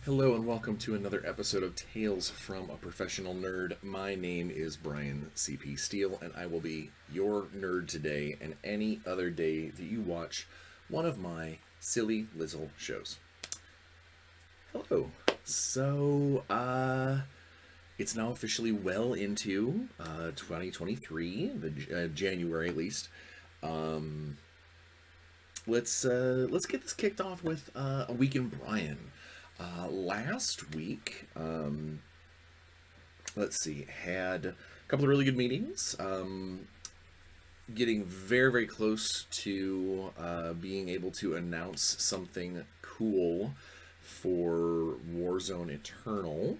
Hello and welcome to another episode of Tales from a Professional Nerd. My name is Bryan Steele, and I will be your nerd today and any other day that you watch one of my silly little shows. Hello. It's now officially well into 2023, January at least. Um, let's get this kicked off with a week in Bryan. Last week, let's see, had a couple of really good meetings. Getting very, very close to being able to announce something cool for Warzone Eternal.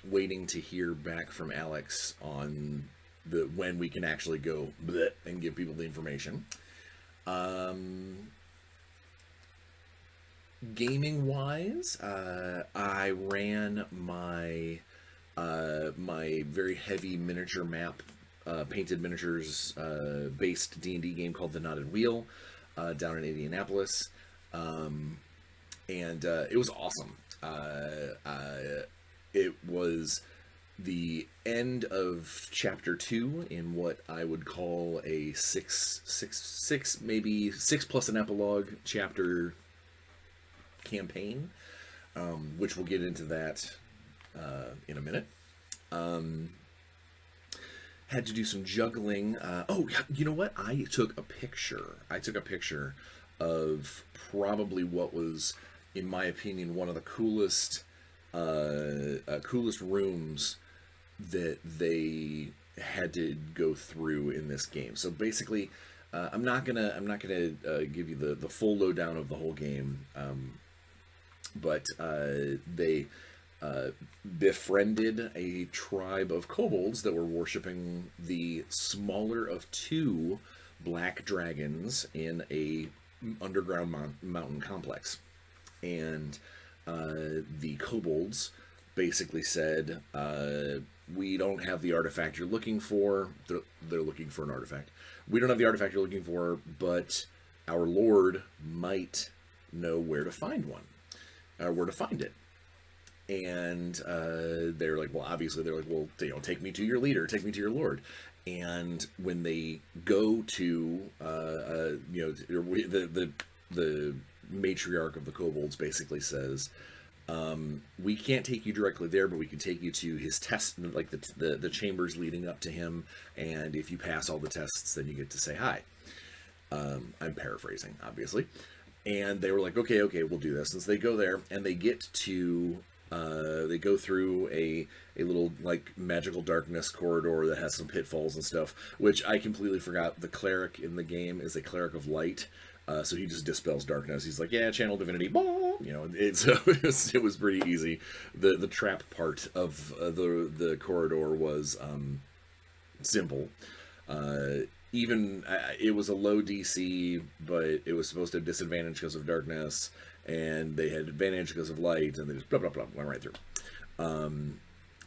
Waiting to hear back from Alex on when we can actually go bleh and give people the information. Gaming wise, I ran my very heavy miniature map, painted miniatures based D&D game called The Knotted Wheel down in Indianapolis, and it was awesome. It was the end of chapter 2 in what I would call a maybe six plus an epilogue chapter campaign, which we'll get into that in a minute. Had to do some juggling. Oh, you know what? I took a picture of probably what was, in my opinion, one of the coolest rooms that they had to go through in this game. So basically, I'm not gonna give you the full lowdown of the whole game. But they befriended a tribe of kobolds that were worshiping the smaller of two black dragons in a underground mountain complex. And the kobolds basically said, we don't have the artifact you're looking for. They're looking for an artifact. We don't have the artifact you're looking for, but our lord might know where to find one. Where to find it. And they're like, well, obviously, they're like, well, take me to your leader, take me to your lord. And when they go to, the matriarch of the kobolds basically says, we can't take you directly there, but we can take you to his test, like the chambers leading up to him. And if you pass all the tests, then you get to say hi. I'm paraphrasing, obviously. And they were like, okay, we'll do this. And so they go there, and they get to, they go through a little, like, magical darkness corridor that has some pitfalls and stuff, which I completely forgot. The cleric in the game is a cleric of light, so he just dispels darkness. He's like, yeah, channel divinity, boom! It was pretty easy. The trap part of the corridor was simple. It was a low DC, but it was supposed to have disadvantage because of darkness, and they had advantage because of light, and they just blah blah blah went right through.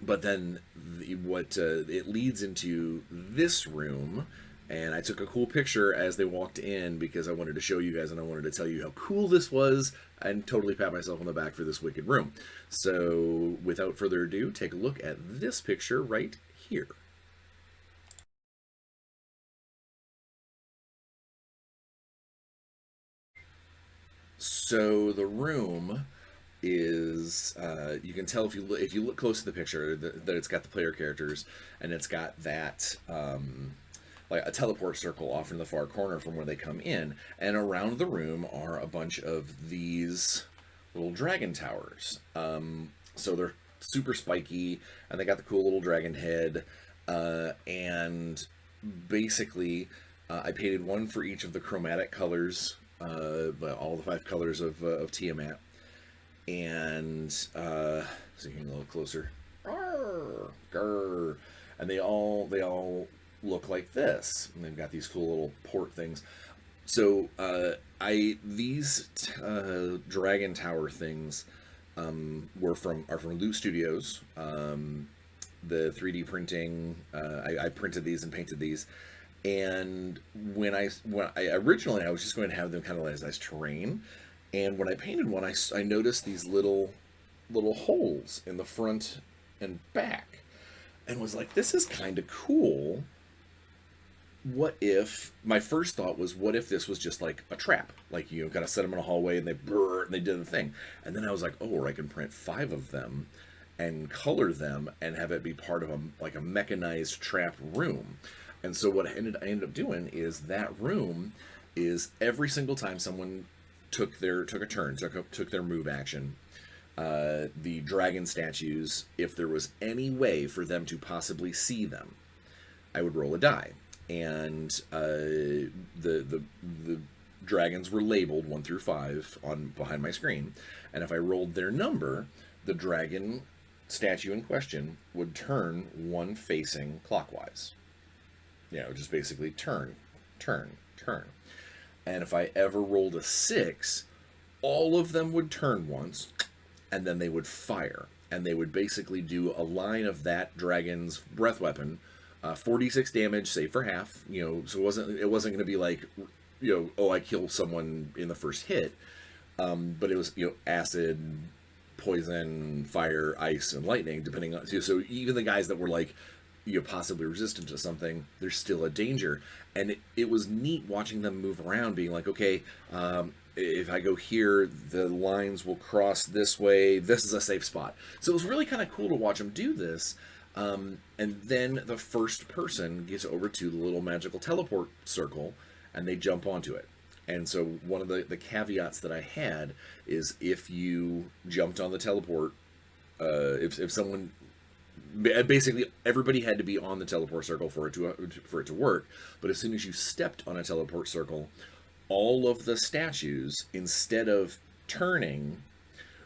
But then it leads into this room, and I took a cool picture as they walked in because I wanted to show you guys and I wanted to tell you how cool this was and totally pat myself on the back for this wicked room. So without further ado, take a look at this picture right here. So the room is you can tell if you look close to the picture that it's got the player characters, and it's got that like a teleport circle off in the far corner from where they come in, and around the room are a bunch of these little dragon towers. So they're super spiky, and they got the cool little dragon head, and basically I painted one for each of the chromatic colors, all the 5 colors of Tiamat. And so you can get a little closer. Arr, grr. And they all look like this. And they've got these cool little port things. So these Dragon Tower things are from Loot Studios. The 3D printing, I printed these and painted these. And when I originally I was just going to have them kind of as terrain, and when I painted one, I noticed these little little holes in the front and back, and was like, this is kind of cool. What if, my first thought was, what if this was just like a trap, like, you know, kind of set them in a hallway and they brrr, and they did the thing. And then I was like, oh, or I can print 5 of them and color them and have it be part of a, like, a mechanized trap room. And so what I ended up doing is, that room is, every single time someone took a turn, took their move action, the dragon statues, if there was any way for them to possibly see them, I would roll a die. And the dragons were labeled 1 through 5 on behind my screen, and if I rolled their number, the dragon statue in question would turn one facing clockwise. You know, just basically turn, turn, turn. And if I ever rolled a 6, all of them would turn once, and then they would fire, and they would basically do a line of that dragon's breath weapon. 4d6 damage, save for half, you know, so it wasn't going to be like, you know, oh, I kill someone in the first hit, but it was, you know, acid, poison, fire, ice, and lightning, depending on, so even the guys that were like, you know, possibly resistant to something, there's still a danger. And it was neat watching them move around, being like, okay, if I go here, the lines will cross this way, this is a safe spot. So it was really kind of cool to watch them do this. And then the first person gets over to the little magical teleport circle, and they jump onto it. And so one of the caveats that I had is, if you jumped on the teleport, if someone, basically everybody had to be on the teleport circle for it to work. But as soon as you stepped on a teleport circle, all of the statues, instead of turning,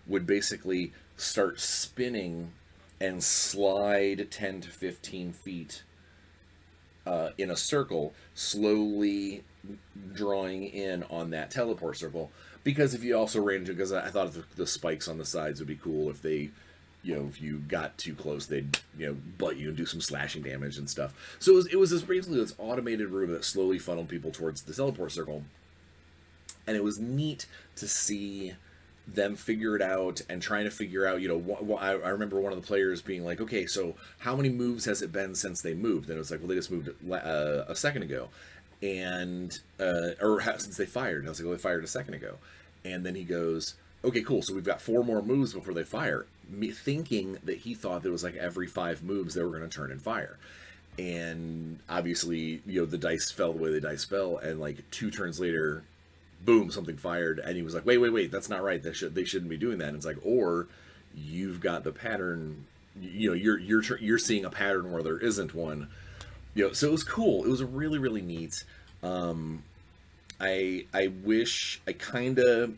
would basically start spinning and slide 10 to 15 feet in a circle, slowly drawing in on that teleport circle. Because if you also ran into, because I thought the spikes on the sides would be cool if they, you know, if you got too close, they'd, you know, butt you and do some slashing damage and stuff. So it was this, basically this automated room that slowly funneled people towards the teleport circle. And it was neat to see them figure it out, and trying to figure out, you know, I remember one of the players being like, okay, so how many moves has it been since they moved? And it was like, well, they just moved a second ago, and or since they fired. And I was like, well, they fired a second ago. And then he goes, okay, cool, so we've got 4 more moves before they fire. Me thinking that he thought that it was like every 5 moves they were going to turn and fire. And obviously, you know, the dice fell the way the dice fell, and like 2 turns later, boom, something fired. And he was like, wait, that's not right, they shouldn't be doing that. And it's like, or you've got the pattern, you know, you're seeing a pattern where there isn't one, you know. So it was cool. It was really, really neat. I wish I kind of,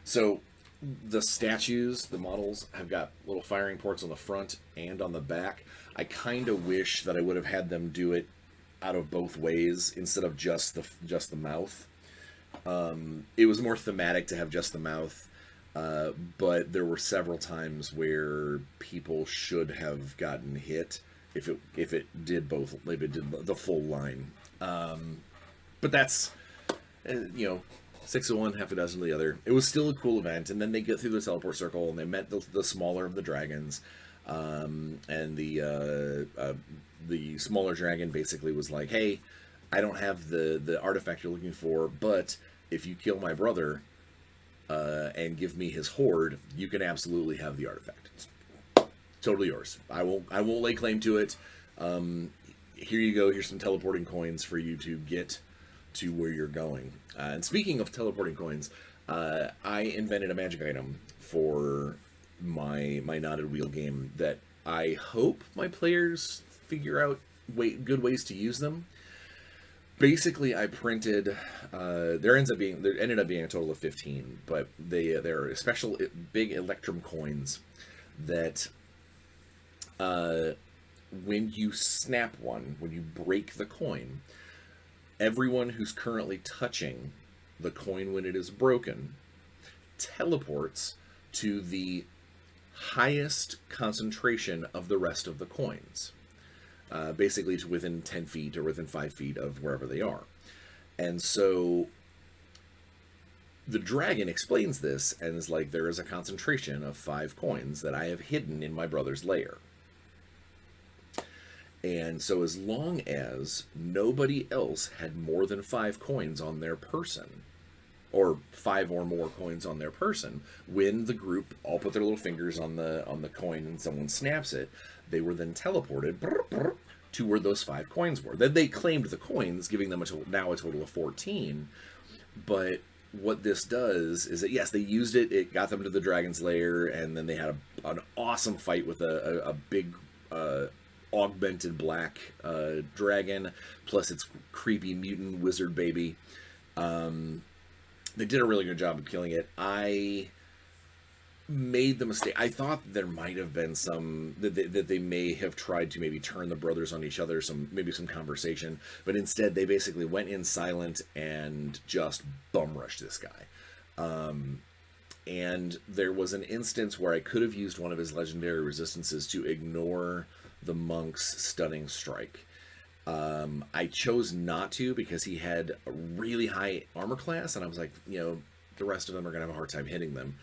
so the statues, the models have got little firing ports on the front and on the back. I kind of wish that I would have had them do it out of both ways instead of just the mouth. It was more thematic to have just the mouth, but there were several times where people should have gotten hit if it did both, if it did the full line. But that's, you know, 6 of one, half a dozen of the other. It was still a cool event, and then they get through the teleport circle, and they met the smaller of the dragons, and the smaller dragon basically was like, hey, I don't have the artifact you're looking for, but if you kill my brother and give me his hoard, you can absolutely have the artifact. It's totally yours. I won't lay claim to it. Here you go. Here's some teleporting coins for you to get to where you're going. And speaking of teleporting coins, I invented a magic item for my knotted wheel game that I hope my players figure out good ways to use them. Basically, I printed. There ended up being a total of 15, but they're special big Electrum coins that, when you snap one, when you break the coin, everyone who's currently touching the coin when it is broken teleports to the highest concentration of the rest of the coins. Basically to within 10 feet or within 5 feet of wherever they are. And so the dragon explains this and is like, there is a concentration of 5 coins that I have hidden in my brother's lair. And so, as long as nobody else had more than 5 coins on their person, or 5 or more coins on their person, when the group all put their little fingers on the coin and someone snaps it, they were then teleported to where those 5 coins were. Then they claimed the coins, giving them now a total of 14. But what this does is that, yes, they used it. It got them to the dragon's lair, and then they had an awesome fight with a big augmented black dragon, plus its creepy mutant wizard baby. They did a really good job of killing it. I made the mistake. I thought there might have been some that they may have tried to maybe turn the brothers on each other, maybe some conversation, but instead they basically went in silent and just bum rushed this guy. And there was an instance where I could have used one of his legendary resistances to ignore the monk's stunning strike. I chose not to because he had a really high armor class, and I was like, the rest of them are going to have a hard time hitting them.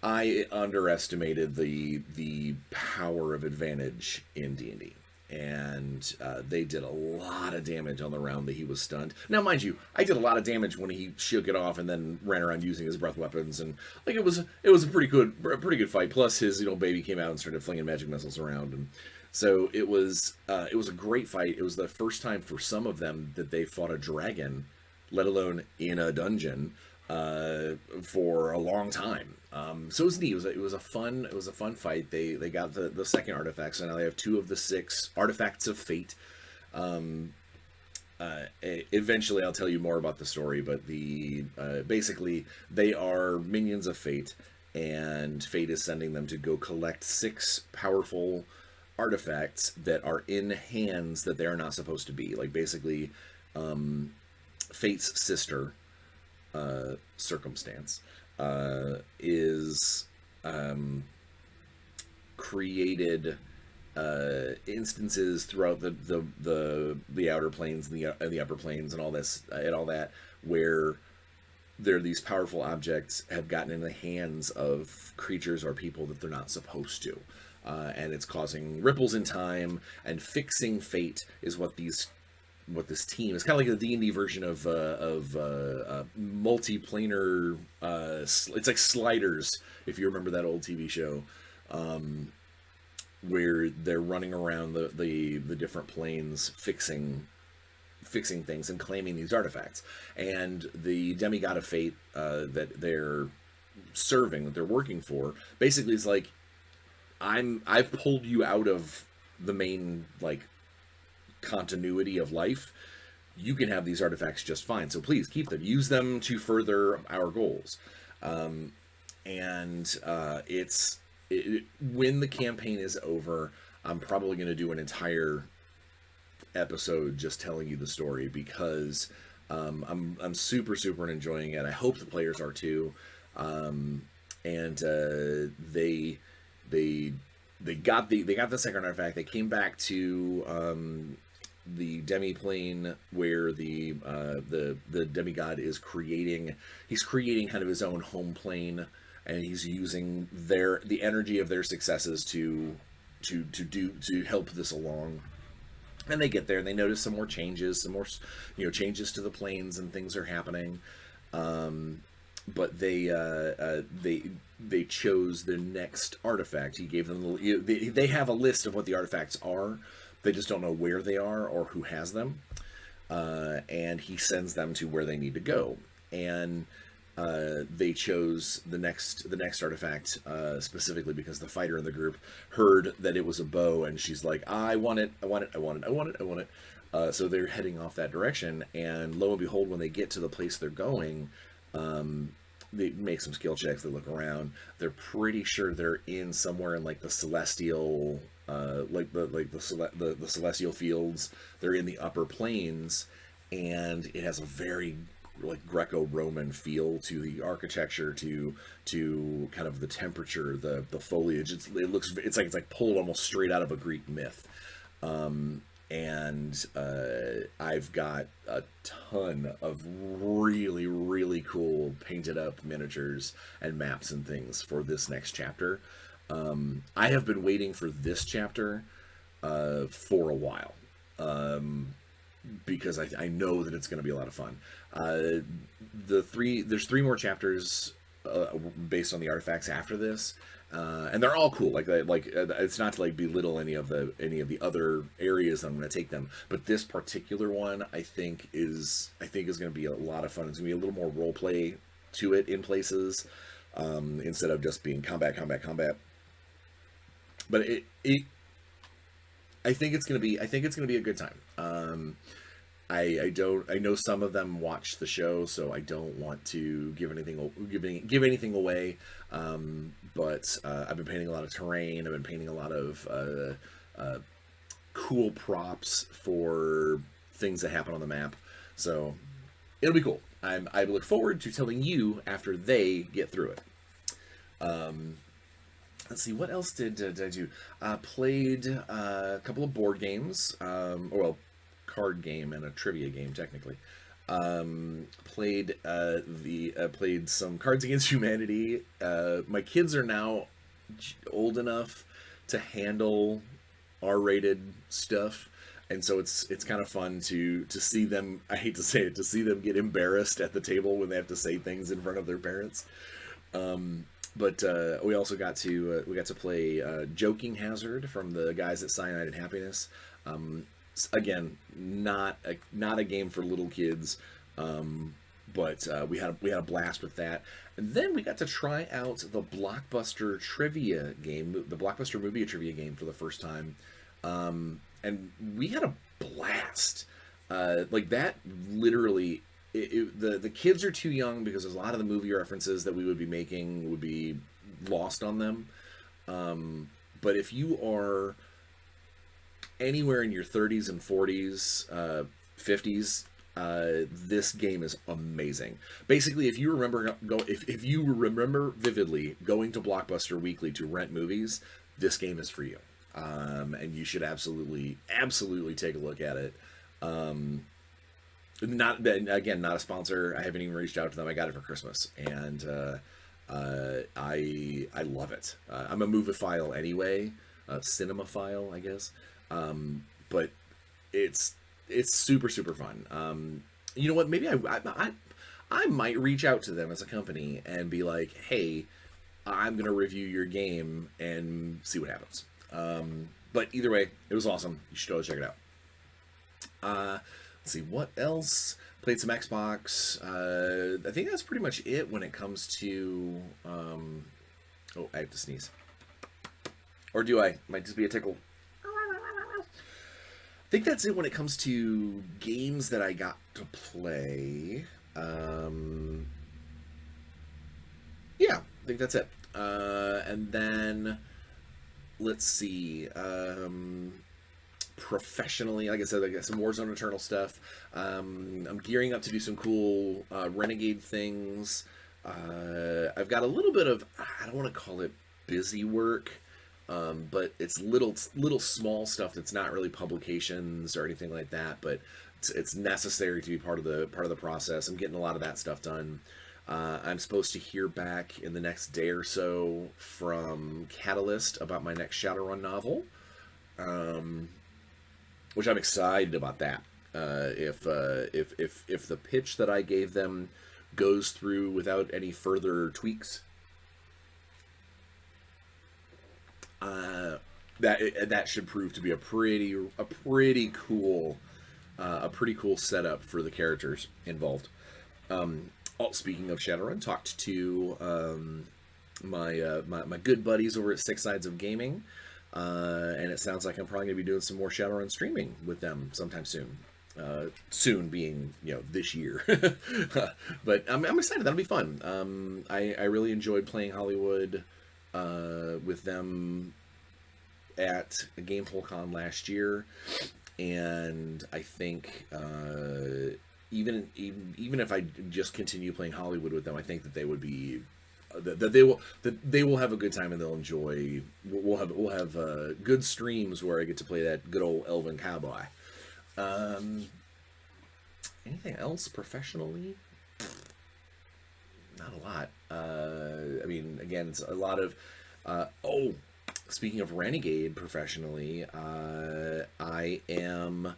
I underestimated the power of advantage in D&D, and they did a lot of damage on the round that he was stunned. Now, mind you, I did a lot of damage when he shook it off and then ran around using his breath weapons, and like it was a pretty good fight. Plus, his baby came out and started flinging magic missiles around, and so it was a great fight. It was the first time for some of them that they fought a dragon, let alone in a dungeon, for a long time. So it was neat. It was a fun fight. They got the second artifact, so now they have 2 of the 6 artifacts of fate. Eventually I'll tell you more about the story, but basically they are minions of fate, and fate is sending them to go collect 6 powerful artifacts that are in hands that they are not supposed to be. Like, basically, fate's sister, circumstance, is created instances throughout the outer planes and the upper planes and all this and all that, where these powerful objects have gotten in the hands of creatures or people that they're not supposed to, and it's causing ripples in time. And fixing fate is what this team is, kind of like the D&D version of multiplanar. It's like Sliders, if you remember that old TV show, where they're running around the different planes fixing things and claiming these artifacts. And the demigod of fate that they're serving, that they're working for, basically is like, I've pulled you out of the main continuity of life. You can have these artifacts just fine, so please keep them, use them to further our goals. When the campaign is over, I'm probably going to do an entire episode just telling you the story, because I'm super enjoying it. I hope the players are too. They got the second artifact. They came back to the demi-plane where the demigod is creating. He's creating kind of his own home plane, and he's using the energy of their successes to help this along. And they get there and they notice some more changes changes to the planes, and things are happening. But they chose the next artifact. He gave them they have a list of what the artifacts are. They just don't know where they are or who has them. And he sends them to where they need to go. And they chose the next artifact specifically because the fighter in the group heard that it was a bow, and she's like, I want it. So they're heading off that direction, and lo and behold, when they get to the place they're going, they make some skill checks. They look around. They're pretty sure they're in somewhere in the celestial, the celestial fields. They're in the upper planes, and it has a very Greco-Roman feel to the architecture, to kind of the temperature, the foliage. It's like pulled almost straight out of a Greek myth. and I've got a ton of really, really cool painted up miniatures and maps and things for this next chapter. I have been waiting for this chapter for a while, because I know that it's going to be a lot of fun. There's three more chapters based on the artifacts after this, and they're all cool. It's not to like belittle any of the other areas I'm going to take them, but this particular one I think is going to be a lot of fun. It's going to be a little more role play to it in places, instead of just being combat. But I think it's going to be a good time. I know some of them watch the show, so I don't want to give anything away. But I've been painting a lot of terrain. I've been painting a lot of cool props for things that happen on the map. So it'll be cool. I look forward to telling you after they get through it. Let's see, what else did I do? Played a couple of board games. Card game and a trivia game technically. Played some Cards Against Humanity. My kids are now old enough to handle R-rated stuff, and so it's kind of fun to see them. I hate to say it, to see them get embarrassed at the table when they have to say things in front of their parents. But we also got to play Joking Hazard from the guys at Cyanide and Happiness. Again, not a game for little kids, but we had a blast with that. And then we got to try out the Blockbuster trivia game, the Blockbuster movie trivia game for the first time, and we had a blast. Like that, literally. The kids are too young because there's a lot of the movie references that we would be making would be lost on them. But if you are anywhere in your 30s and 40s, 50s, this game is amazing. Basically, if you remember if you remember vividly going to Blockbuster Weekly to rent movies, this game is for you. And you should absolutely take a look at it. Not a sponsor. I haven't even reached out to them. I got it for Christmas, and I love it. I'm a moviephile anyway, cinemaphile, I guess. But it's super fun. You know what? Maybe I might reach out to them as a company and be like, hey, I'm gonna review your game and see what happens. But either way, it was awesome. You should totally check it out. Let's see, what else? Played some Xbox. I think that's pretty much it when it comes to... oh, I have to sneeze. Or do I? Might just be a tickle. I think that's it when it comes to games that I got to play. Yeah, I think that's it. And then, let's see... professionally, like I said, I got some Warzone Eternal stuff. I'm gearing up to do some cool Renegade things. I've got a little bit of, I don't want to call it busy work, but it's little small stuff that's not really publications or anything like that, but it's necessary to be part of the process. I'm getting a lot of that stuff done. I'm supposed to hear back in the next day or so from Catalyst about my next Shadowrun novel. Which I'm excited about that. If the pitch that I gave them goes through without any further tweaks, that should prove to be a pretty cool setup for the characters involved. Speaking of Shadowrun, talked to my good buddies over at Six Sides of Gaming. And it sounds like I'm probably going to be doing some more Shadowrun streaming with them sometime soon. Soon being, this year. But I'm excited. That'll be fun. I really enjoyed playing Hollywood with them at a GamePolCon last year. And I think even if I just continue playing Hollywood with them, I think that they would be... that they will have a good time and they'll enjoy. We'll have good streams where I get to play that good old elven cowboy. Um, anything else professionally? Not a lot. I mean, again, it's a lot of. Oh, speaking of Renegade professionally, I am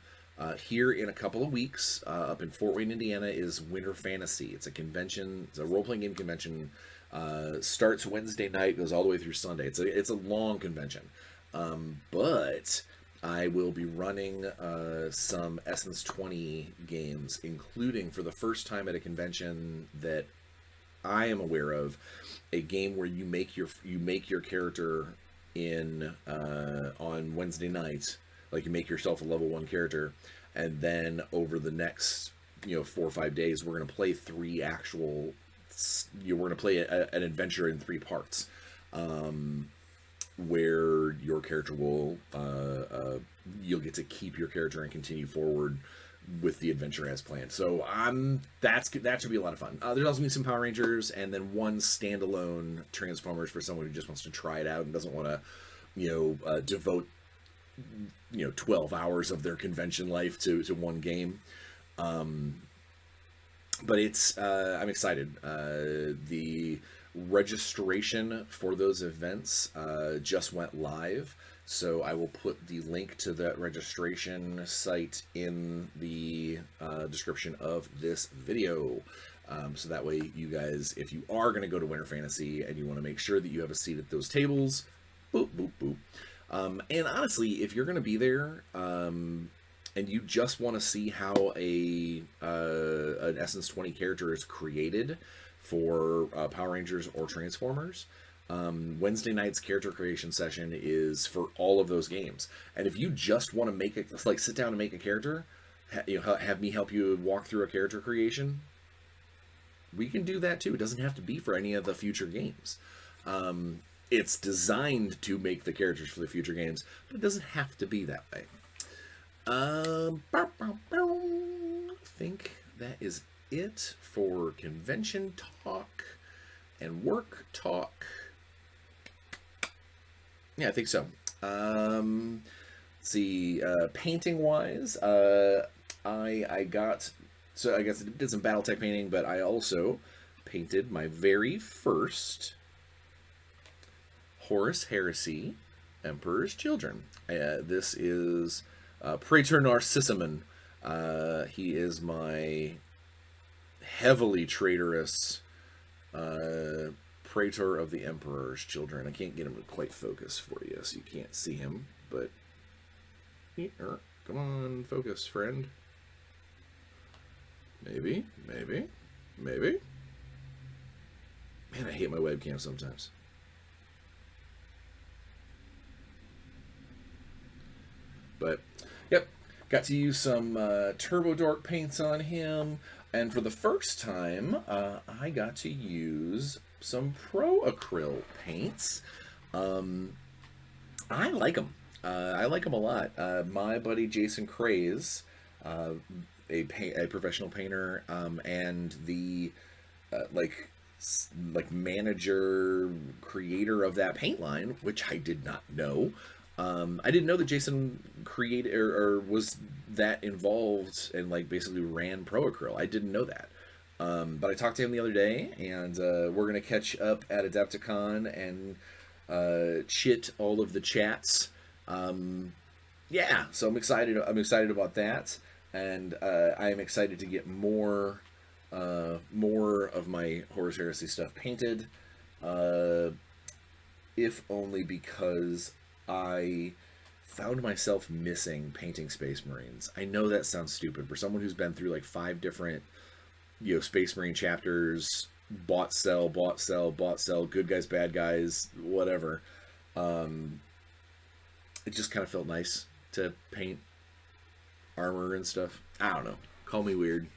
here in a couple of weeks up in Fort Wayne, Indiana. Is Winter Fantasy? It's a convention. It's a role playing game convention. Starts Wednesday night, goes all the way through Sunday. It's a long convention, but I will be running some Essence 20 games, including for the first time at a convention that I am aware of, a game where you make your character in on Wednesday night, like you make yourself a level 1 character, and then over the next 4 or 5 days, we're gonna play we're gonna play an adventure in 3 parts, where your character will you'll get to keep your character and continue forward with the adventure as planned. So that should be a lot of fun. There's also gonna be some Power Rangers, and then one standalone Transformers for someone who just wants to try it out and doesn't want to devote 12 hours of their convention life to one game. But it's I'm excited. The registration for those events just went live, so I will put the link to that registration site in the description of this video. So that way you guys, if you are going to go to Winter Fantasy and you want to make sure that you have a seat at those tables, boop, boop, boop. And honestly, if you're going to be there and you just want to see how an Essence 20 character is created for Power Rangers or Transformers, Wednesday night's character creation session is for all of those games. And if you just want to make it, like sit down and make a character, have me help you walk through a character creation, we can do that too. It doesn't have to be for any of the future games. It's designed to make the characters for the future games, but it doesn't have to be that way. I think that is it for convention talk and work talk. Yeah, I think so. Let's see, painting wise, I got, so I guess I did some Battletech painting, but I also painted my very first Horus Heresy Emperor's Children. This is Praetor Narcissimon. He is my heavily traitorous Praetor of the Emperor's Children. I can't get him to quite focus for you, so you can't see him, but come on, focus, friend. Maybe. Man, I hate my webcam sometimes. But, yep, got to use some Turbo Dork paints on him, and for the first time, I got to use some Pro Acryl paints. I like them. I like them a lot. My buddy Jason Craze, a professional painter, and the manager creator of that paint line, which I did not know. I didn't know that Jason created or was that involved and basically ran Pro Acryl. I didn't know that. But I talked to him the other day, and we're gonna catch up at Adepticon and chit all of the chats. Yeah, so I'm excited. I'm excited about that, and I am excited to get more of my Horus Heresy stuff painted. If only because I found myself missing painting Space Marines. I know that sounds stupid for someone who's been through 5 different, Space Marine chapters, bought, sell, good guys, bad guys, whatever. It just kind of felt nice to paint armor and stuff. I don't know. Call me weird.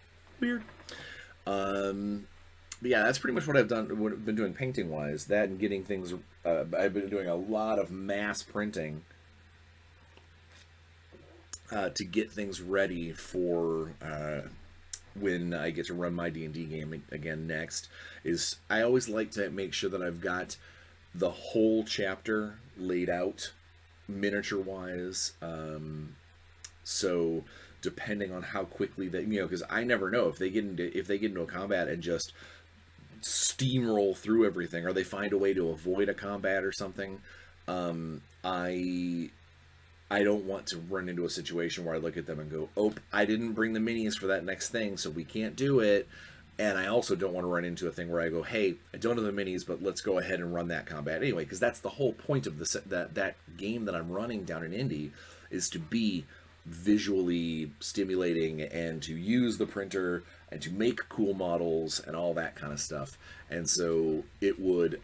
But yeah, that's pretty much what I've been doing painting wise. That and getting things. I've been doing a lot of mass printing to get things ready for when I get to run my D&D game again next. I always like to make sure that I've got the whole chapter laid out miniature wise. So depending on how quickly they, because I never know if they get into a combat and just steamroll through everything, or they find a way to avoid a combat or something. I don't want to run into a situation where I look at them and go, "Oh, I didn't bring the minis for that next thing, so we can't do it." And I also don't want to run into a thing where I go, "Hey, I don't have the minis, but let's go ahead and run that combat anyway," because that's the whole point of that game that I'm running down in Indy, is to be visually stimulating and to use the printer and to make cool models and all that kind of stuff. And so it would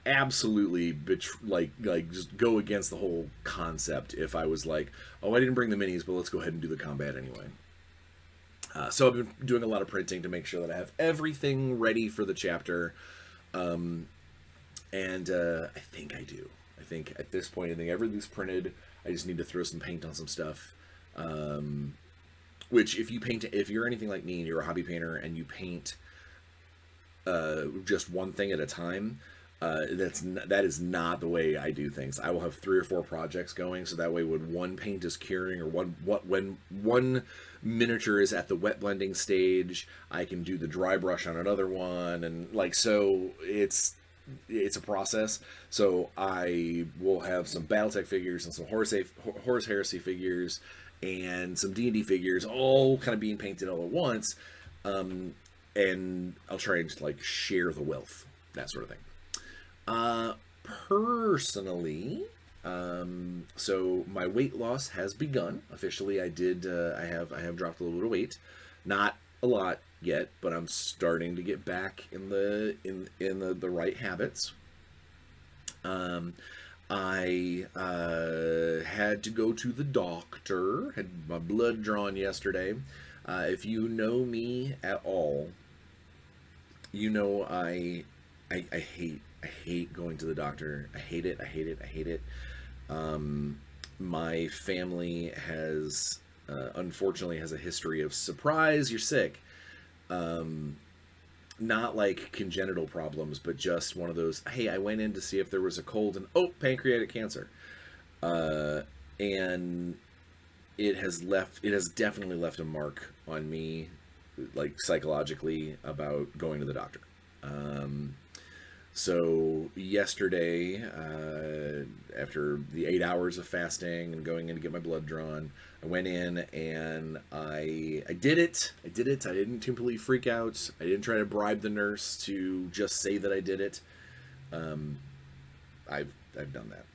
absolutely just go against the whole concept if I was like, "Oh, I didn't bring the minis, but let's go ahead and do the combat anyway." So I've been doing a lot of printing to make sure that I have everything ready for the chapter, and I think I do. I think at this point, I think everything's printed. I just need to throw some paint on some stuff. Which, if you're anything like me and you're a hobby painter and you paint just one thing at a time, that is not the way I do things. I will have 3 or 4 projects going, so that way when one paint is curing, or when one miniature is at the wet blending stage, I can do the dry brush on another one, and so it's a process. So I will have some BattleTech figures and some Horus Heresy figures and some D&D figures, all kind of being painted all at once, and I'll try and just share the wealth, that sort of thing. Personally, so my weight loss has begun officially. I have dropped a little bit of weight, not a lot yet, but I'm starting to get back in the right habits. I had to go to the doctor, had my blood drawn yesterday. If you know me at all, you know I hate going to the doctor. I hate it. I hate it. I hate it. My family has, unfortunately, has a history of surprise, you're sick. Not like congenital problems, but just one of those, "Hey, I went in to see if there was a cold, and oh, pancreatic cancer." And it has definitely left a mark on me, psychologically, about going to the doctor. So yesterday, after the 8 hours of fasting and going in to get my blood drawn, I went in and I did it. I didn't completely freak out. I didn't try to bribe the nurse to just say that I did it. I've done that.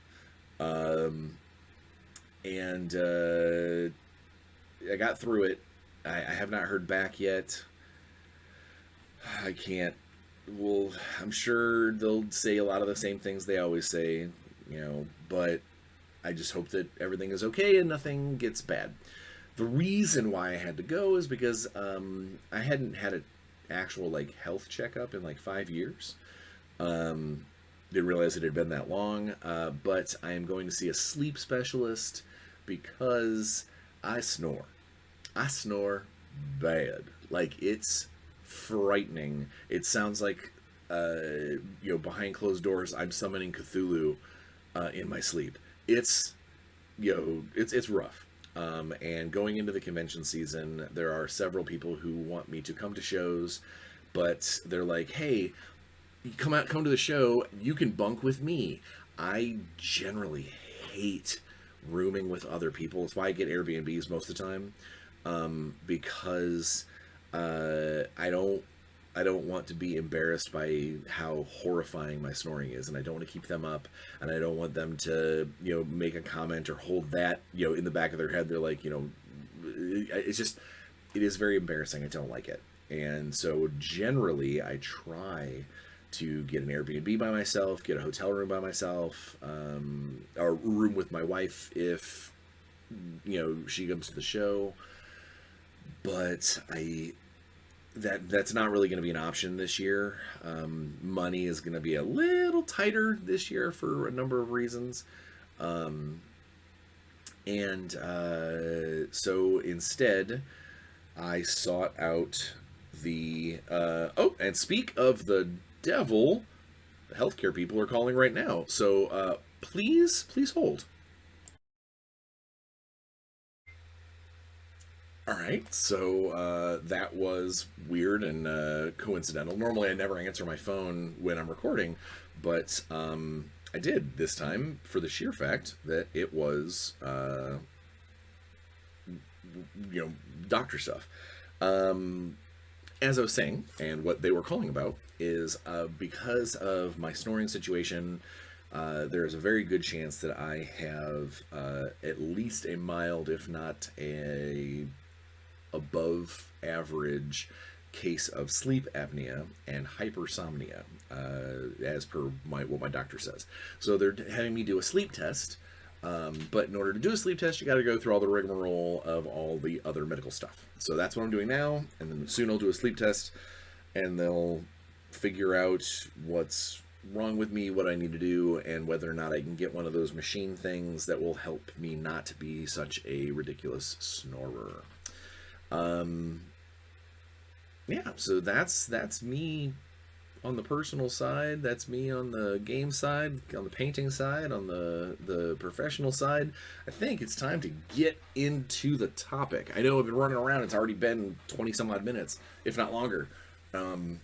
And I got through it. I have not heard back yet. I can't. Well, I'm sure they'll say a lot of the same things they always say, but I just hope that everything is okay and nothing gets bad. The reason why I had to go is because I hadn't had an actual health checkup in 5 years. Didn't realize it had been that long, but I am going to see a sleep specialist because I snore. I snore bad. It's frightening. It sounds like behind closed doors I'm summoning Cthulhu in my sleep. It's rough. And going into the convention season, there are several people who want me to come to shows, but they're like, "Hey, come to the show, you can bunk with me." I generally hate rooming with other people. That's why I get Airbnbs most of the time, because I don't want to be embarrassed by how horrifying my snoring is, and I don't want to keep them up, and I don't want them to make a comment or hold that in the back of their head. They're like, it is very embarrassing. I don't like it. And so generally I try to get an Airbnb by myself, get a hotel room by myself, or room with my wife if she comes to the show. But that's not really going to be an option this year. Money is going to be a little tighter this year for a number of reasons. So instead, I sought out and speak of the devil, the healthcare people are calling right now. So please hold. All right, so that was weird and coincidental. Normally, I never answer my phone when I'm recording, but I did this time for the sheer fact that it was, doctor stuff. Um, as I was saying, and what they were calling about is because of my snoring situation. There is a very good chance that I have at least a mild, if not a above average case of sleep apnea and hypersomnia, as per what my doctor says. So they're having me do a sleep test. But in order to do a sleep test, you got to go through all the rigmarole of all the other medical stuff. So that's what I'm doing now, and then soon I'll do a sleep test, and they'll figure out what's wrong with me, what I need to do, and whether or not I can get one of those machine things that will help me not be such a ridiculous snorer. Um, yeah, so that's me on the personal side. That's me on the game side, on the painting side, on the professional side. I think it's time to get into the topic. I know I've been running around. It's already been 20 some odd minutes, if not longer. Um,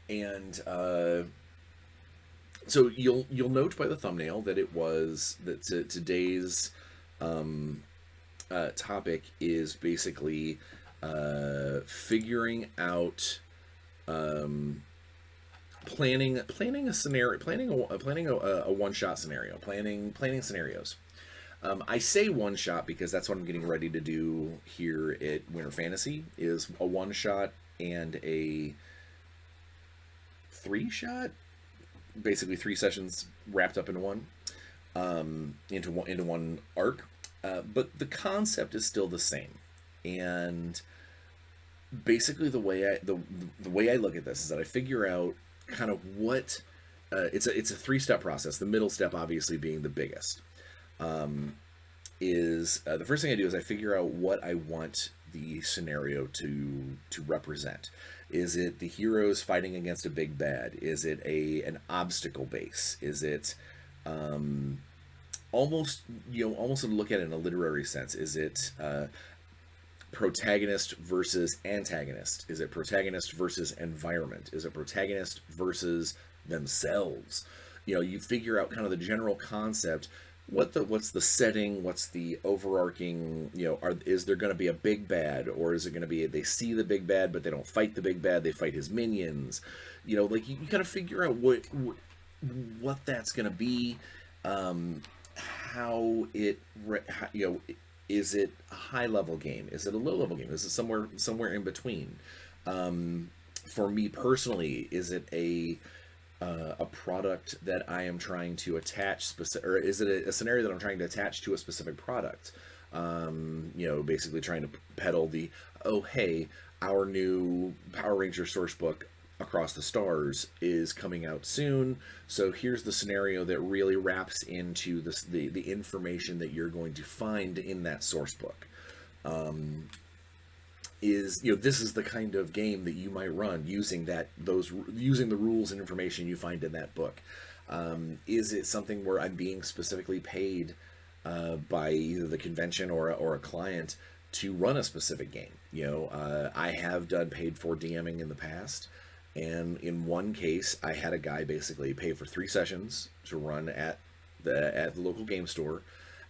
and So you'll note by the thumbnail that today's topic is basically figuring out, um, planning a scenario, planning a one shot scenario, planning scenarios. I say one shot because that's what I'm getting ready to do here at Winter Fantasy, is a one shot and a three shot, basically three sessions wrapped up into one, into one arc. But the concept is still the same, and basically the way I look at this is that I figure out kind of what, it's a three-step process. The middle step obviously being the biggest. Is The first thing I do is I figure out what I want the scenario to represent. Is it the heroes fighting against a big bad? Is it an obstacle base? Is it, almost, almost to look at it in a literary sense? Is it protagonist versus antagonist? Is it protagonist versus environment? Is it protagonist versus themselves? You figure out kind of the general concept. What's the setting? What's the overarching? Is there going to be a big bad, or is it going to be they see the big bad but they don't fight the big bad? They fight his minions. Like you kind of figure out what that's going to be. How it is it a high level game? Is it a low level game? Is it somewhere in between? For me personally, is it a product that I am trying to attach or is it a scenario that I'm trying to attach to a specific product? Basically trying to peddle oh hey, our new Power Ranger source book Across the Stars is coming out soon, so here's the scenario that really wraps into the information that you're going to find in that source book. This is the kind of game that you might run using using the rules and information you find in that book. Is it something where I'm being specifically paid by either the convention or a client to run a specific game? I have done paid for DMing in the past, and in one case I had a guy basically pay for 3 sessions to run at the local game store,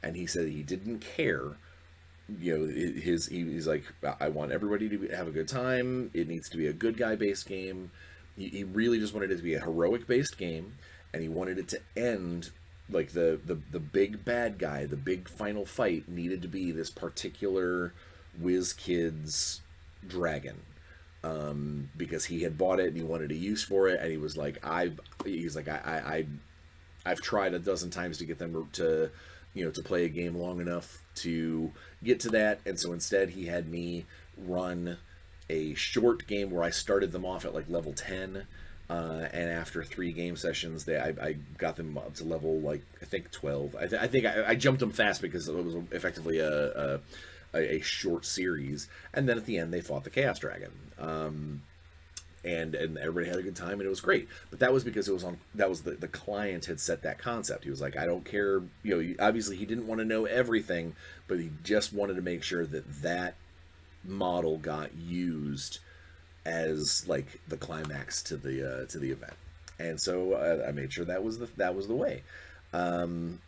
and he said he didn't care. He's like, I want everybody to have a good time. It needs to be a good guy based game. He really just wanted it to be a heroic based game, and he wanted it to end like the big bad guy, the big final fight needed to be this particular whiz kid's dragon, because he had bought it and he wanted a use for it, and he was like, I've tried a dozen times to get them to play a game long enough to get to that, and so instead he had me run a short game where I started them off at like level 10, and after 3 game sessions I got them up to level, like, I think 12. I think I jumped them fast because it was effectively a short series, and then at the end they fought the Chaos Dragon. And everybody had a good time, and it was great. But that was because the client had set that concept. He was like, I don't care, obviously he didn't want to know everything, but he just wanted to make sure that model got used as like the climax to the event, and so I made sure that was the way. Um,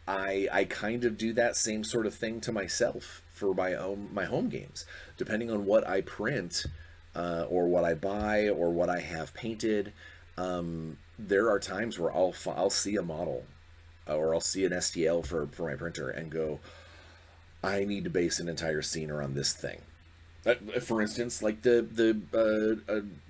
I kind of do that same sort of thing to myself for my home games, depending on what I print, or what I buy or what I have painted. There are times where I'll see a model, or I'll see an STL for my printer and go, I need to base an entire scene around this thing. For instance, like the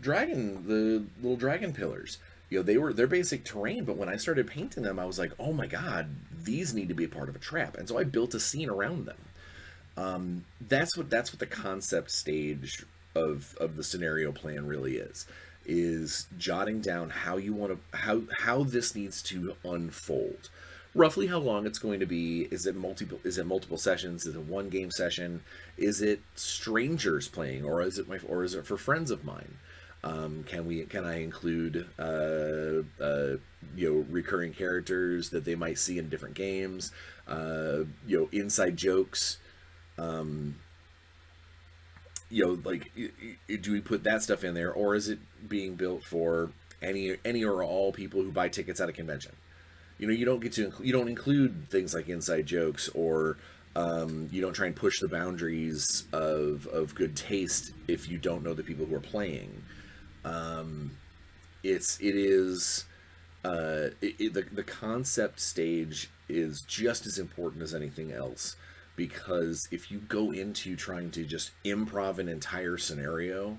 dragon, the little dragon pillars. You know, they're basic terrain, but when I started painting them, I was like, oh my god, these need to be a part of a trap, and so I built a scene around them. That's what the concept stage of the scenario plan really is jotting down how you want to how this needs to unfold, roughly how long it's going to be. Is it multiple sessions? Is it one game session? Is it strangers playing, or is it for friends of mine? Can I include recurring characters that they might see in different games, inside jokes, like, do we put that stuff in there, or is it being built for any or all people who buy tickets at a convention? You don't include things like inside jokes, or you don't try and push the boundaries of good taste if you don't know the people who are playing. The concept stage is just as important as anything else, because if you go into trying to just improv an entire scenario,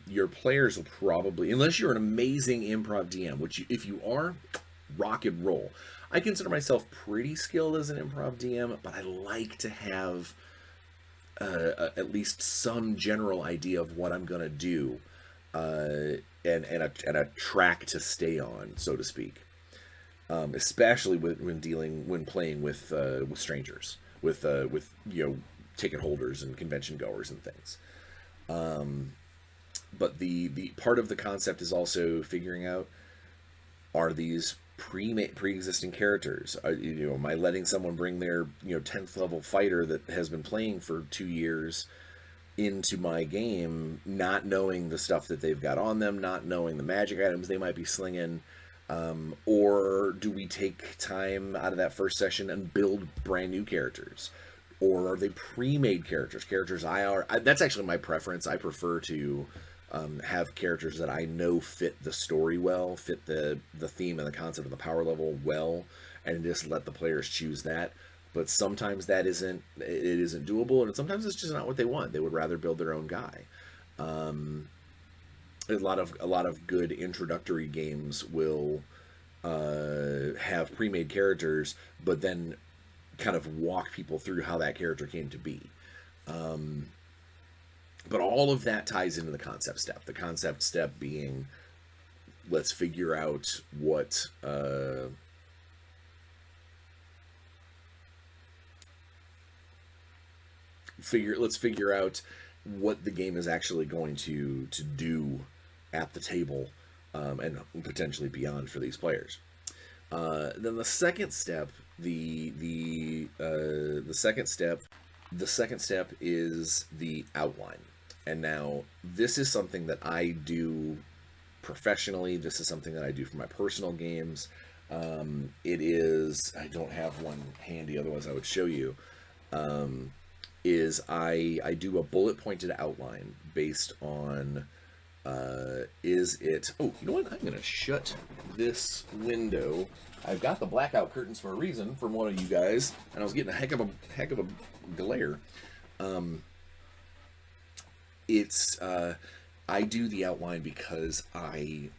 your players will probably, unless you're an amazing improv DM, which if you are, rock and roll. I consider myself pretty skilled as an improv DM, but I like to have at least some general idea of what I'm gonna do, and a track to stay on, so to speak. Especially when playing with strangers, with ticket holders and convention goers and things. But the part of the concept is also figuring out, are these pre-existing characters? Am I letting someone bring their 10th level fighter that has been playing for 2 years into my game, not knowing the stuff that they've got on them, not knowing the magic items they might be slinging? Or do we take time out of that first session and build brand new characters? Or are they pre-made characters? That's actually my preference. I prefer to have characters that I know fit the story well, fit the theme and the concept of the power level well, and just let the players choose that. But sometimes it isn't doable, and sometimes it's just not what they want. They would rather build their own guy. A lot of good introductory games will have pre-made characters, but then kind of walk people through how that character came to be. But all of that ties into the concept step. The concept step being, let's figure out what let's figure out what the game is actually going to do at the table, and potentially beyond for these players. Then the second step, the second step is the outline. And now this is something that I do professionally. This is something that I do for my personal games. I don't have one handy, otherwise I would show you. I do a bullet pointed outline based on, oh, you know what? I'm going to shut this window. I've got the blackout curtains for a reason from one of you guys, and I was getting a heck of a glare. I do the outline because I've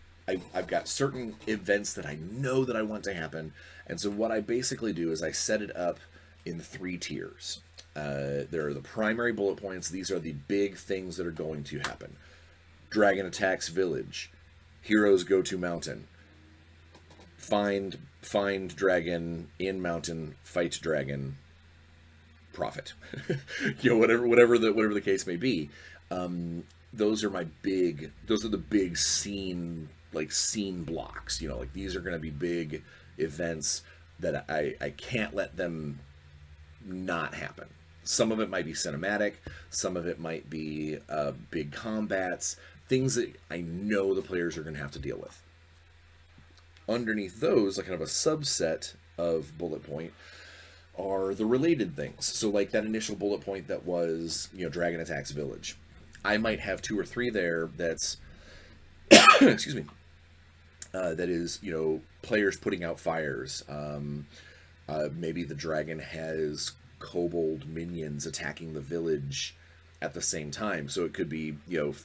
got certain events that I know that I want to happen, and so what I basically do is I set it up in 3 tiers. There are the primary bullet points. These are the big things that are going to happen. Dragon attacks village. Heroes go to mountain. Find dragon in mountain. Fight dragon. Profit. Whatever the case may be. Those are the big scene blocks. These are going to be big events that I can't let them not happen. Some of it might be cinematic, some of it might be big combats, things that I know the players are going to have to deal with. Underneath those, like kind of a subset of bullet point, are the related things. So, like that initial bullet point that was, Dragon attacks village. I might have 2 or 3 there that's, excuse me, that is, players putting out fires. Maybe the dragon has kobold minions attacking the village at the same time. So it could be,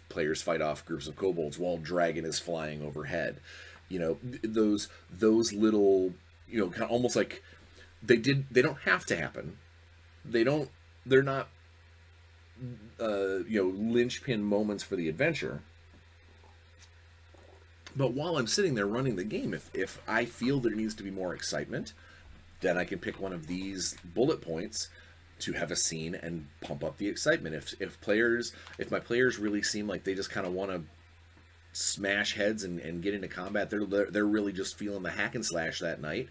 players fight off groups of kobolds while dragon is flying overhead. Those little, kind of almost like they don't have to happen. They're not, linchpin moments for the adventure. But while I'm sitting there running the game, if I feel there needs to be more excitement, then I can pick one of these bullet points to have a scene and pump up the excitement. If my players really seem like they just kind of want to smash heads and get into combat, they're really just feeling the hack and slash that night,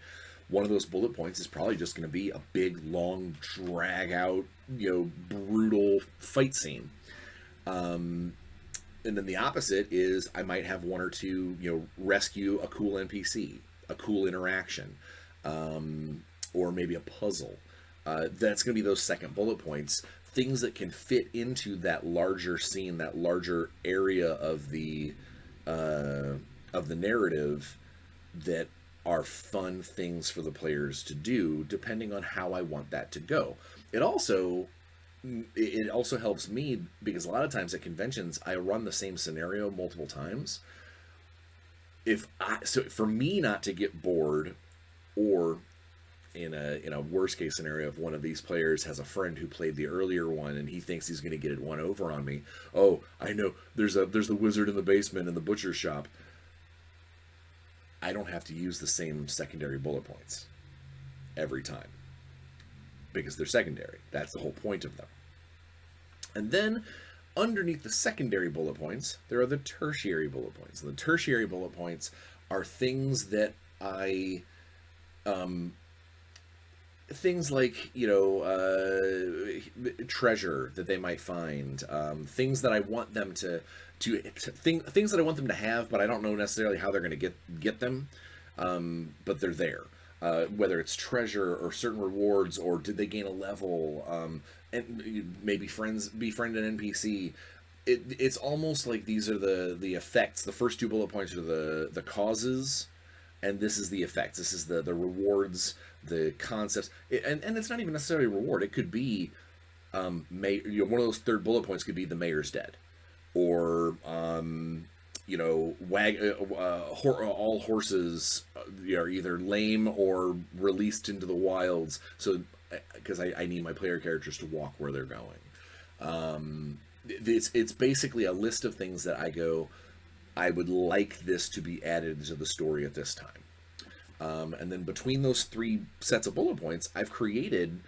one of those bullet points is probably just going to be a big, long, drag out, brutal fight scene. And then the opposite is I might have 1 or 2, rescue a cool NPC, a cool interaction, or maybe a puzzle. That's going to be those second bullet points, things that can fit into that larger scene, that larger area of the narrative, that are fun things for the players to do, depending on how I want that to go. It also helps me because a lot of times at conventions I run the same scenario multiple times. So for me not to get bored, or in a worst case scenario, if one of these players has a friend who played the earlier one and he thinks he's going to get it one over on me. Oh, I know there's the wizard in the basement in the butcher shop. I don't have to use the same secondary bullet points every time because they're secondary. That's the whole point of them. And then underneath the secondary bullet points, there are the tertiary bullet points. And the tertiary bullet points are things that I, things like, treasure that they might find, things that I want them things that I want them to have, but I don't know necessarily how they're going to get them, but they're there. Whether it's treasure or certain rewards, or did they gain a level, and maybe befriend an NPC. It's almost like these are the effects. The first 2 bullet points are the causes, and this is the effects. This is the rewards, the concepts, and it's not even necessarily a reward. It could be, one of those third bullet points could be the mayor's dead, or all horses are either lame or released into the wilds. So, because I need my player characters to walk where they're going. It's basically a list of things that I would like this to be added to the story at this time. And then between those 3 sets of bullet points, I've created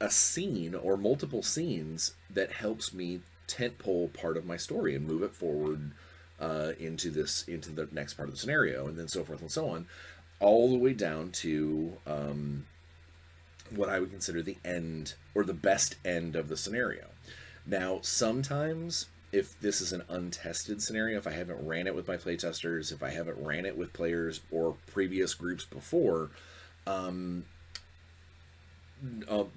a scene or multiple scenes that helps me tentpole part of my story and move it forward into the next part of the scenario, and then so forth and so on, all the way down to what I would consider the end, or the best end of the scenario. Now, sometimes if this is an untested scenario, if I haven't ran it with my playtesters, if I haven't ran it with players or previous groups before, a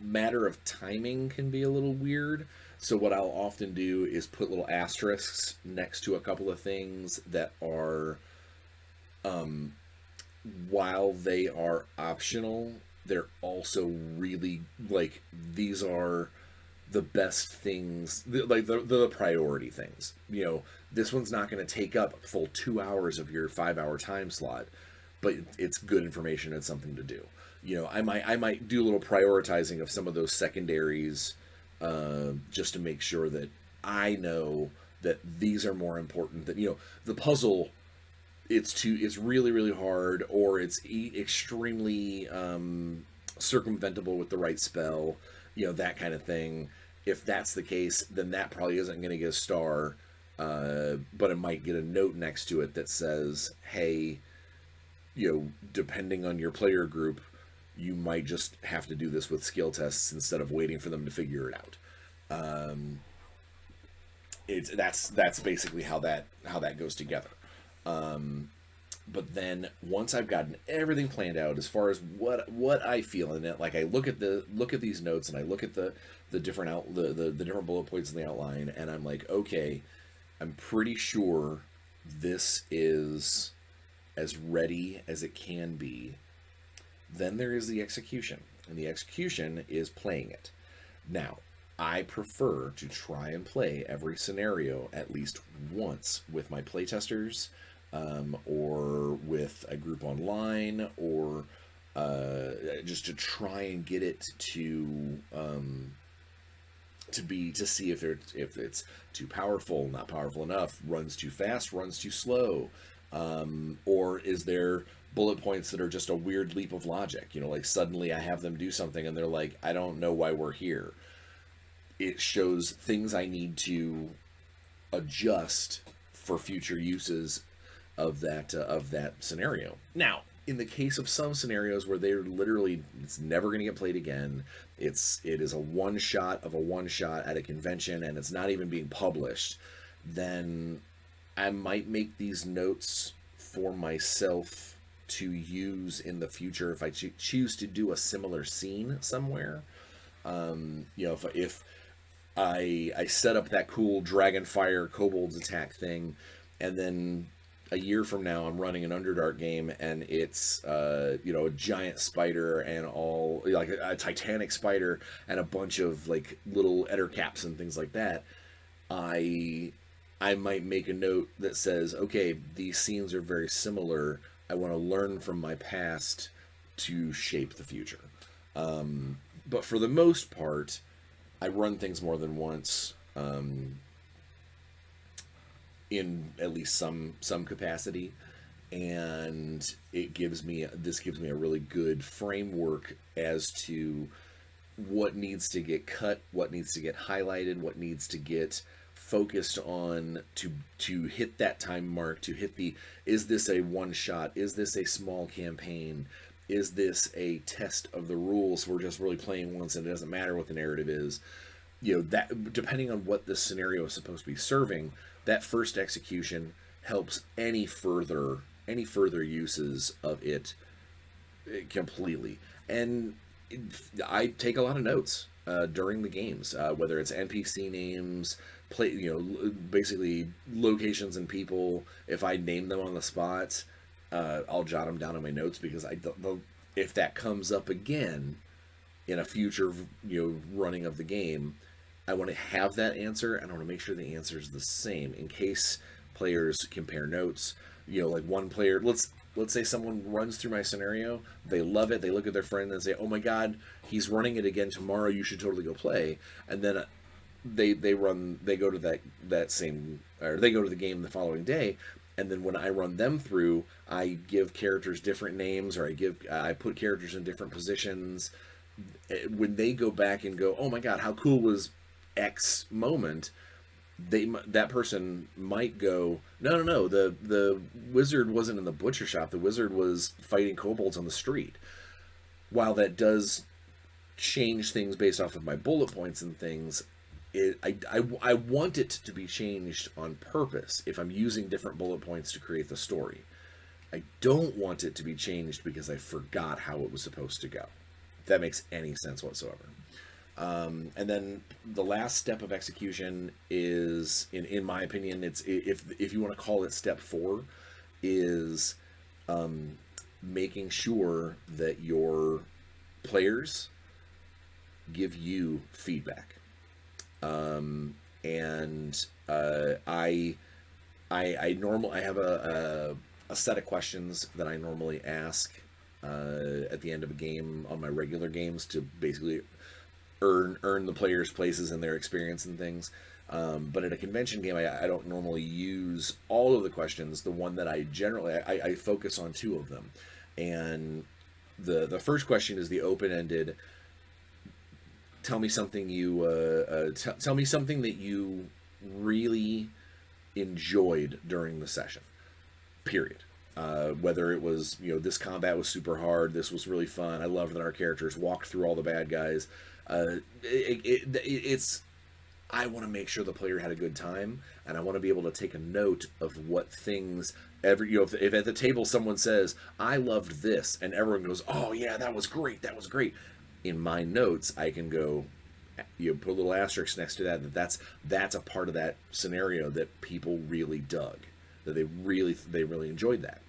matter of timing can be a little weird. So what I'll often do is put little asterisks next to a couple of things that are, while they are optional, they're also really, like, these are the best things, like the priority things. This one's not going to take up a full 2 hours of your 5-hour time slot, but it's good information and something to do. I might do a little prioritizing of some of those secondaries, just to make sure that I know that these are more important than, the puzzle. It's really, really hard, or it's extremely circumventable with the right spell, that kind of thing. If that's the case, then that probably isn't going to get a star, but it might get a note next to it that says, hey, depending on your player group, you might just have to do this with skill tests instead of waiting for them to figure it out. That's basically how that goes together. But then once I've gotten everything planned out as far as what I feel in it, like I look at these notes and I look at the different bullet points in the outline, and I'm like, okay, I'm pretty sure this is as ready as it can be. Then there is the execution, and the execution is playing it. Now, I prefer to try and play every scenario at least once with my playtesters, or with a group online, or just to try and get it to see if it's too powerful, not powerful enough, runs too fast, runs too slow, or is there bullet points that are just a weird leap of logic, like suddenly I have them do something and they're like, I don't know why we're here. It shows things I need to adjust for future uses of that scenario. Now, in the case of some scenarios where it's never going to get played again, it is a one shot at a convention and it's not even being published, then I might make these notes for myself to use in the future if I choose to do a similar scene somewhere. If I set up that cool Dragonfire Kobolds attack thing, and then a year from now I'm running an Underdark game and it's a giant spider and all, like a titanic spider and a bunch of like little ettercaps and things like that, I might make a note that says, okay, these scenes are very similar. I want to learn from my past to shape the future. But for the most part, I run things more than once, in at least some capacity, and this gives me a really good framework as to what needs to get cut, what needs to get highlighted, what needs to get focused on to hit that time mark, to hit is this a one shot, is this a small campaign, is this a test of the rules, we're just really playing once and it doesn't matter what the narrative is. That depending on what this scenario is supposed to be serving, that first execution helps any further uses of it completely. And I take a lot of notes during the games, whether it's NPC names, basically locations and people. If I name them on the spot, I'll jot them down in my notes, because if that comes up again in a future running of the game, I want to have that answer, and I want to make sure the answer is the same in case players compare notes. Like one player, let's say someone runs through my scenario, they love it, they look at their friend and say, oh my god, he's running it again tomorrow, you should totally go play. And then they go to that same, or they go to the game the following day, and then when I run them through, I give characters different names, or I put characters in different positions. When they go back and go, oh my god, how cool was X moment, that person might go, no, the wizard wasn't in the butcher shop, the wizard was fighting kobolds on the street. While that does change things based off of my bullet points and things, I want it to be changed on purpose if I'm using different bullet points to create the story. I don't want it to be changed because I forgot how it was supposed to go. If that makes any sense whatsoever. And then the last step of execution is, in my opinion, it's, if you want to call it step 4, is making sure that your players give you feedback. I have a set of questions that I normally ask at the end of a game on my regular games to basically earn the players' places in their experience and things. But at a convention game, I don't normally use all of the questions. The one that I focus on 2 of them. And the first question is the open-ended, tell me something tell me something that you really enjoyed during the session, period. Whether it was, this combat was super hard, this was really fun. I love that our characters walked through all the bad guys. It's I want to make sure the player had a good time, and I want to be able to take a note of what things if at the table someone says, "I loved this," and everyone goes, "Oh yeah, that was great, that was great." In my notes, I can go, put a little asterisk next to that's a part of that scenario that people really dug, that they really enjoyed that.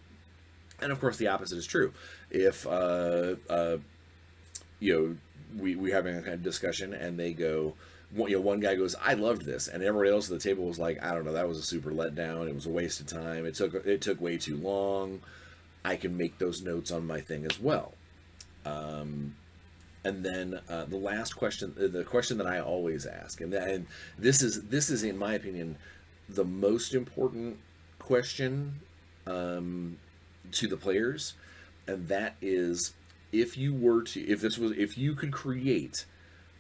And of course, the opposite is true. If we having a kind of discussion, and they go, one guy goes, "I loved this," and everybody else at the table was like, "I don't know, that was a super letdown. It was a waste of time. It took way too long." I can make those notes on my thing as well. And then the last question, the question that I always ask, and this is in my opinion the most important question to the players, and that is, if you could create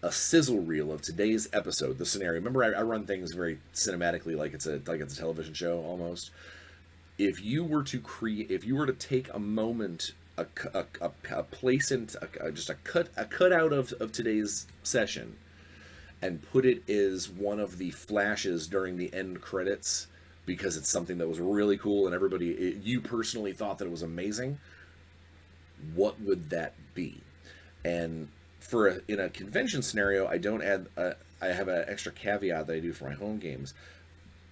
a sizzle reel of today's episode, the scenario. Remember, I run things very cinematically, like it's a television show almost. If you were to take a moment, a place in just a cutout of today's session, and put it as one of the flashes during the end credits, because it's something that was really cool and you personally thought that it was amazing, what would that be? And in a convention scenario, I don't add. I have an extra caveat that I do for my home games.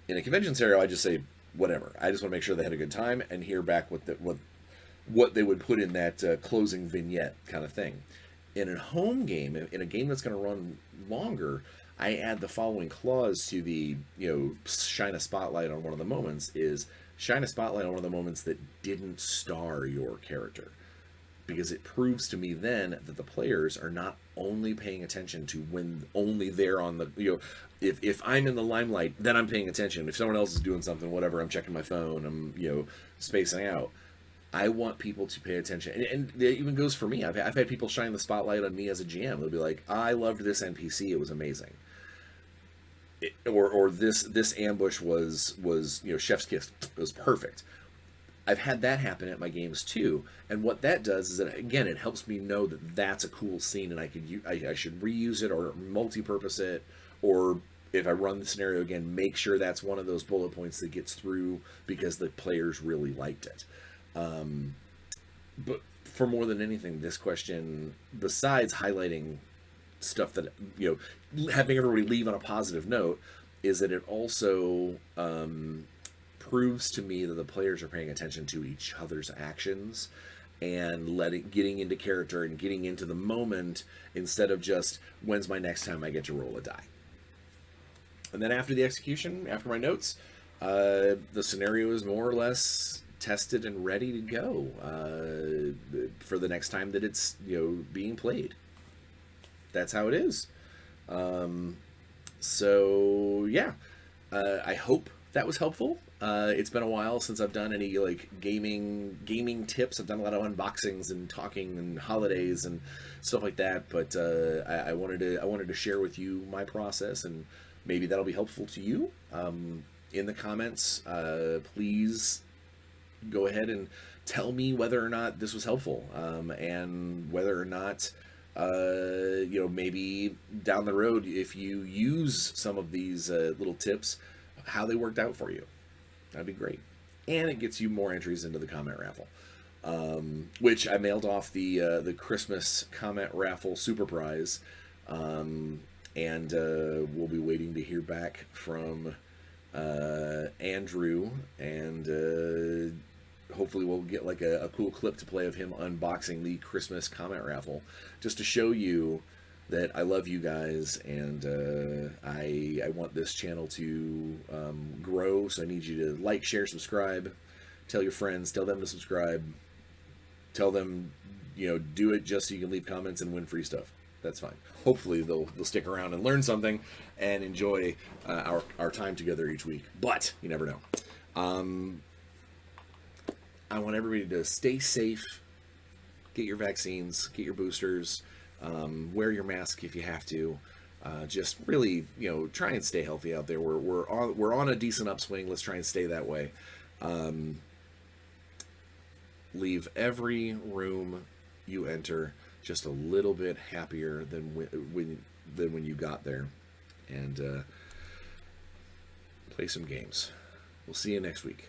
In a convention scenario, I just say whatever. I just want to make sure they had a good time and hear back what they would put in that closing vignette kind of thing. In a home game, in a game that's going to run longer, I add the following clause to the shine a spotlight on one of the moments. Is shine a spotlight on one of the moments that didn't star your character. Because it proves to me then that the players are not only paying attention to when only they're on the, if I'm in the limelight, then I'm paying attention. If someone else is doing something, whatever, I'm checking my phone, I'm, spacing out. I want people to pay attention. And it even goes for me. I've had people shine the spotlight on me as a GM. They'll be like, "I loved this NPC. It was amazing." Or this ambush was chef's kiss. It was perfect. I've had that happen at my games too, and what that does is that, again, it helps me know that that's a cool scene, and I should reuse it or multi-purpose it, or if I run the scenario again, make sure that's one of those bullet points that gets through because the players really liked it. But for more than anything, this question, besides highlighting stuff that having everybody leave on a positive note, is that it also proves to me that the players are paying attention to each other's actions and getting into character and getting into the moment, instead of just, when's my next time I get to roll a die. And then after the execution, after my notes, the scenario is more or less tested and ready to go for the next time that it's being played. That's how it is. So yeah, I hope that was helpful. It's been a while since I've done any gaming tips. I've done a lot of unboxings and talking and holidays and stuff like that. But I wanted to share with you my process, and maybe that'll be helpful to you. In the comments, please go ahead and tell me whether or not this was helpful, and whether or not maybe down the road, if you use some of these little tips, how they worked out for you. That'd be great. And it gets you more entries into the comment raffle, which I mailed off the Christmas comment raffle super prize, and we'll be waiting to hear back from Andrew, and hopefully we'll get like a cool clip to play of him unboxing the Christmas comment raffle, just to show you that I love you guys, and I want this channel to grow. So I need you to like, share, subscribe, tell your friends, tell them to subscribe, tell them, do it just so you can leave comments and win free stuff. That's fine. Hopefully they'll stick around and learn something and enjoy our time together each week. But you never know. I want everybody to stay safe, get your vaccines, get your boosters, wear your mask if you have to. Just really, try and stay healthy out there. We're on a decent upswing. Let's try and stay that way. leave every room you enter just a little bit happier than when you got there, and play some games. We'll see you next week.